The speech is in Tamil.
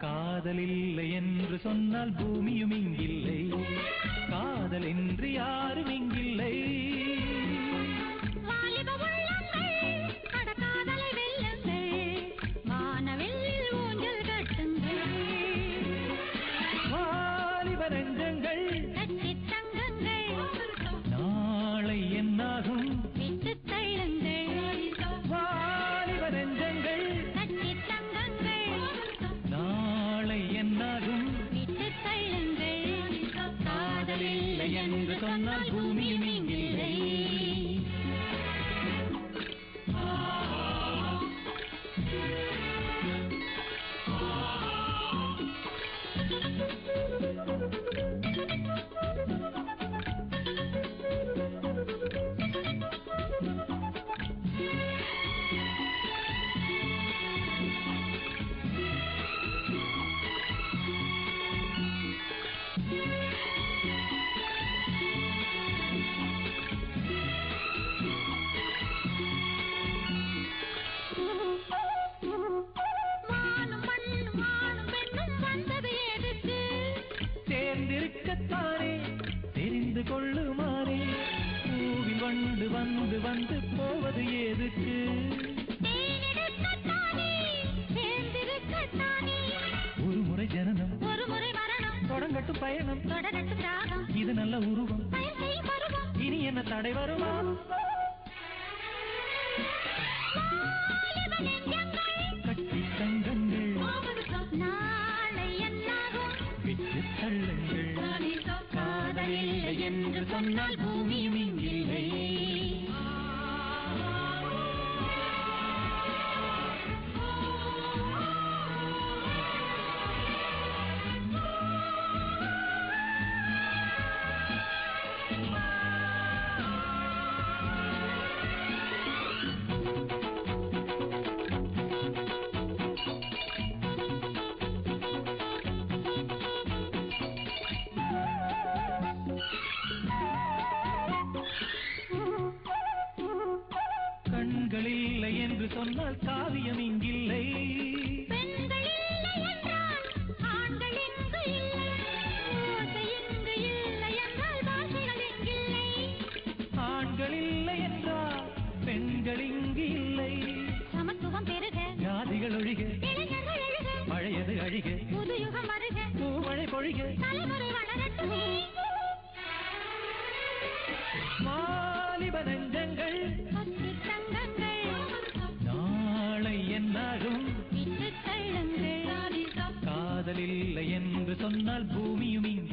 காதலில்லை என்று சொன்னால் பூமியும் இங்கில்லை, காதல் என்று யாரும் இங்கில்லை. வாலிப நெஞ்சங்கள் நாளை என்னாகும் விட்டுத் தள்ளுங்கள். வாலிப நெஞ்சங்கள் நாளை என்னாகும் விட்டுத் தள்ளுங்கள். காதலில்லை என்று சொன்னால் பூமியும் இங்கில்லை. சேர்ந்திருக்கத்தானே தெரிந்து கொள்ளுமாறே, பூவில் வண்டு வந்து வந்து போவது எதுக்கு? ஒரு முறை ஜனனம் ஒரு முறை மரணம், தொடங்கட்டும் பயணம் தொடரட்டும் ராகம், இது நல்ல உருவம் இனி என்ன தடை வருமா? கட்டி தங்கங்கள் நாளை என்னாகும் விட்டுத் தள்ளுங்கள். காதலில்லை என்று சொன்னால் பூமியும் இங்கில்லை. கண்களில்லை என்று சொன்னால் காவியம் இங்கில்லை. ஆண்களில்லை என்றால் பெண்கள் இங்கு இல்லை. சமத்துவம் பெருக ஜாதிகள் ஒழிக பழையது அழிக புது யுகம் வருக பூமழை பொழிக தலைமுறை வளரட்டும். வாலிப நெஞ்சங்கள் நாளை என்னாகும் விட்டுத் தள்ளுங்கள். காதலில்லை என்று சொன்னால் பூமியும் இங்கு